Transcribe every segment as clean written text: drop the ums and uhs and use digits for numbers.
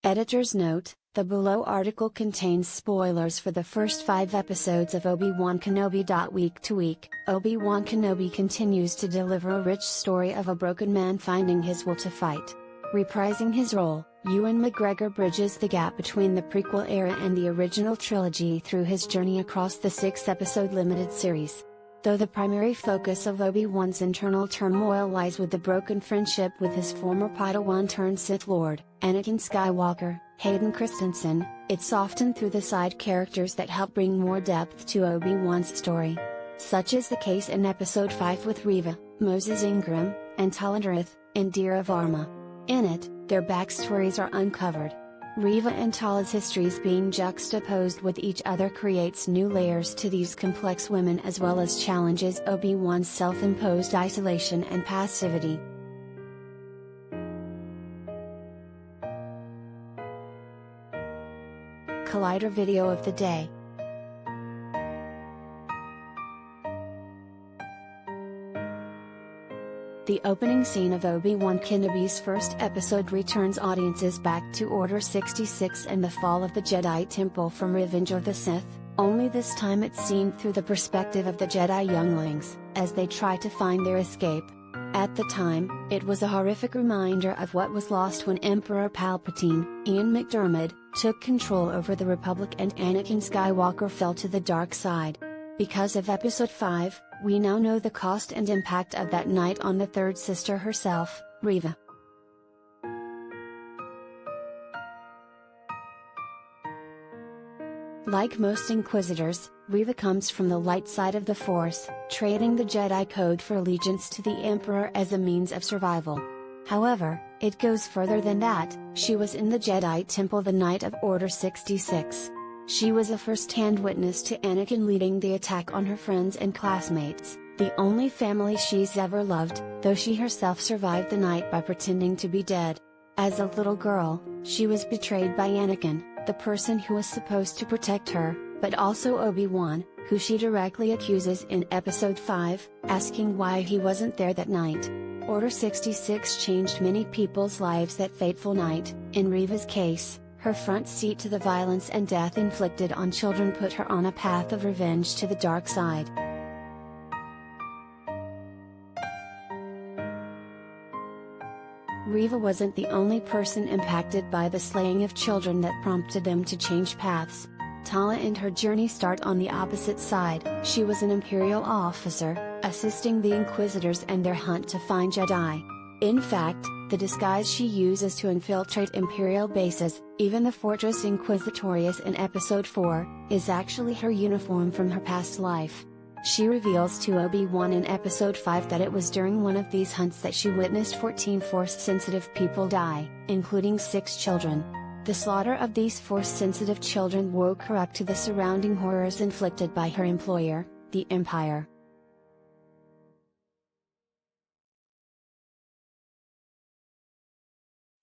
Editor's note: the below article contains spoilers for the first 5 episodes of Obi-Wan Kenobi.Week. Obi-Wan Kenobi continues to deliver a rich story of a broken man finding his will to fight. Reprising his role, Ewan McGregor bridges the gap between the prequel era and the original trilogy through his journey across the 6-episode limited series. Though the primary focus of Obi-Wan's internal turmoil lies with the broken friendship with his former Padawan turned Sith Lord, Anakin Skywalker, Hayden Christensen, it's often through the side characters that help bring more depth to Obi-Wan's story. Such is the case in Episode 5 with Reva, Moses Ingram, and Tala in Deer of Arma. In it, their backstories are uncovered. Reva and Tala's histories being juxtaposed with each other creates new layers to these complex women as well as challenges Obi-Wan's self-imposed isolation and passivity. Collider video of the day. The opening scene of Obi-Wan Kenobi's first episode returns audiences back to Order 66 and the fall of the Jedi Temple from Revenge of the Sith, only this time it's seen through the perspective of the Jedi younglings, as they try to find their escape. At the time, it was a horrific reminder of what was lost when Emperor Palpatine, Ian McDiarmid, took control over the Republic and Anakin Skywalker fell to the dark side. Because of Episode 5, we now know the cost and impact of that night on the third sister herself, Reva. Like most Inquisitors, Reva comes from the light side of the Force, trading the Jedi code for allegiance to the Emperor as a means of survival. However, it goes further than that. She was in the Jedi Temple the night of Order 66. She was a first-hand witness to Anakin leading the attack on her friends and classmates, the only family she's ever loved, though she herself survived the night by pretending to be dead. As a little girl, she was betrayed by Anakin, the person who was supposed to protect her, but also Obi-Wan, who she directly accuses in Episode 5, asking why he wasn't there that night. Order 66 changed many people's lives that fateful night. In Reva's case, her front seat to the violence and death inflicted on children put her on a path of revenge to the dark side. Reva wasn't the only person impacted by the slaying of children that prompted them to change paths. Tala and her journey start on the opposite side. She was an Imperial officer, assisting the Inquisitors and their hunt to find Jedi. In fact, the disguise she uses to infiltrate Imperial bases, even the Fortress Inquisitorius in Episode 4, is actually her uniform from her past life. She reveals to Obi-Wan in Episode 5 that it was during one of these hunts that she witnessed 14 Force-sensitive people die, including 6 children. The slaughter of these Force-sensitive children woke her up to the surrounding horrors inflicted by her employer, the Empire.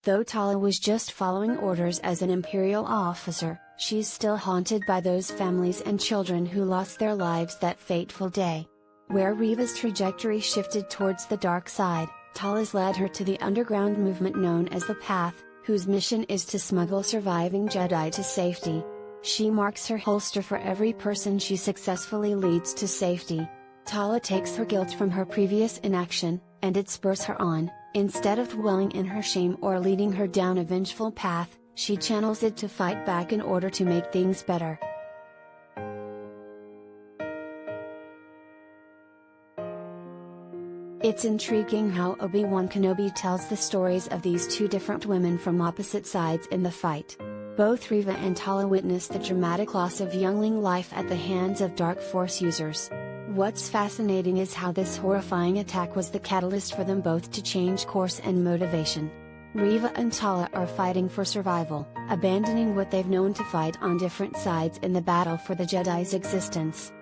Though Tala was just following orders as an Imperial officer, she's still haunted by those families and children who lost their lives that fateful day. Where Reva's trajectory shifted towards the dark side, Tala's led her to the underground movement known as the Path, whose mission is to smuggle surviving Jedi to safety. She marks her holster for every person she successfully leads to safety. Tala takes her guilt from her previous inaction, and it spurs her on. Instead of dwelling in her shame or leading her down a vengeful path, she channels it to fight back in order to make things better. It's intriguing how Obi-Wan Kenobi tells the stories of these two different women from opposite sides in the fight. Both Reva and Tala witness the dramatic loss of youngling life at the hands of Dark Force users. What's fascinating is how this horrifying attack was the catalyst for them both to change course and motivation. Reva and Tala are fighting for survival, abandoning what they've known to fight on different sides in the battle for the Jedi's existence.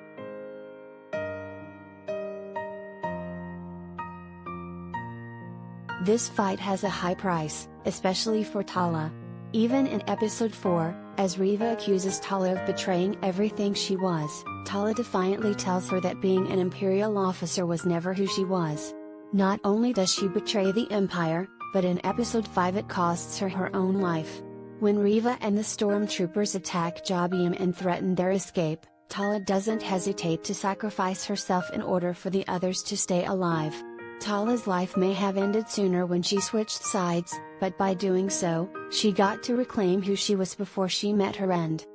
This fight has a high price, especially for Tala. Even in Episode 4, as Reva accuses Tala of betraying everything she was, Tala defiantly tells her that being an Imperial officer was never who she was. Not only does she betray the Empire, but in Episode 5 it costs her her own life. When Reva and the stormtroopers attack Jabium and threaten their escape, Tala doesn't hesitate to sacrifice herself in order for the others to stay alive. Tala's life may have ended sooner when she switched sides, but by doing so, she got to reclaim who she was before she met her end.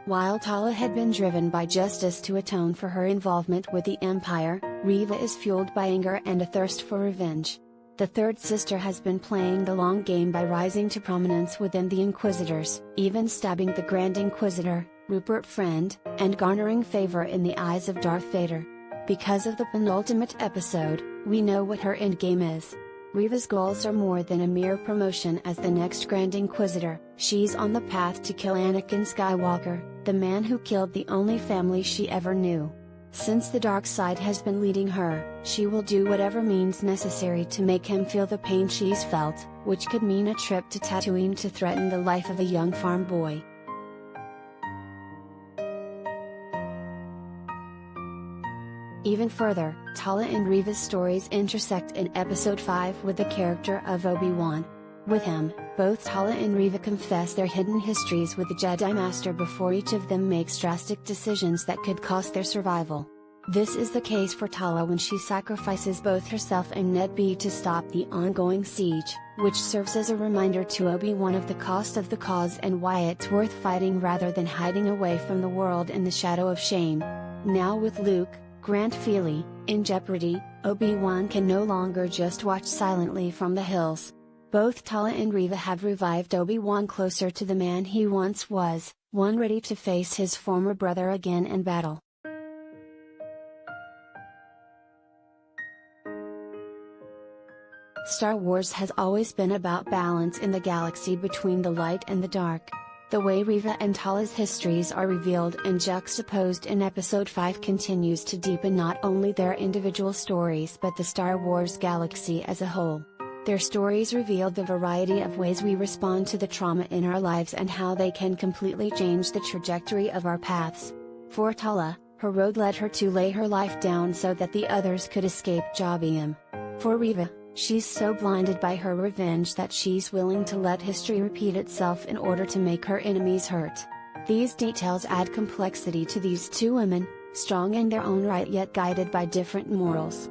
While Tala had been driven by justice to atone for her involvement with the Empire, Reva is fueled by anger and a thirst for revenge. The third sister has been playing the long game by rising to prominence within the Inquisitors, even stabbing the Grand Inquisitor, Rupert Friend, and garnering favor in the eyes of Darth Vader. Because of the penultimate episode, we know what her endgame is. Reva's goals are more than a mere promotion as the next Grand Inquisitor. She's on the path to kill Anakin Skywalker, the man who killed the only family she ever knew. Since the dark side has been leading her, she will do whatever means necessary to make him feel the pain she's felt, which could mean a trip to Tatooine to threaten the life of a young farm boy. Even further, Tala and Reva's stories intersect in Episode 5 with the character of Obi-Wan. With him, both Tala and Reva confess their hidden histories with the Jedi Master before each of them makes drastic decisions that could cost their survival. This is the case for Tala when she sacrifices both herself and Ned B to stop the ongoing siege, which serves as a reminder to Obi-Wan of the cost of the cause and why it's worth fighting rather than hiding away from the world in the shadow of shame. Now with Luke, Grant Feely, in jeopardy, Obi-Wan can no longer just watch silently from the hills. Both Tala and Reva have revived Obi-Wan closer to the man he once was, one ready to face his former brother again in battle. Star Wars has always been about balance in the galaxy between the light and the dark. The way Reva and Tala's histories are revealed and juxtaposed in Episode 5 continues to deepen not only their individual stories but the Star Wars galaxy as a whole. Their stories reveal the variety of ways we respond to the trauma in our lives and how they can completely change the trajectory of our paths. For Tala, her road led her to lay her life down so that the others could escape Jabium. For Reva, she's so blinded by her revenge that she's willing to let history repeat itself in order to make her enemies hurt. These details add complexity to these two women, strong in their own right yet guided by different morals.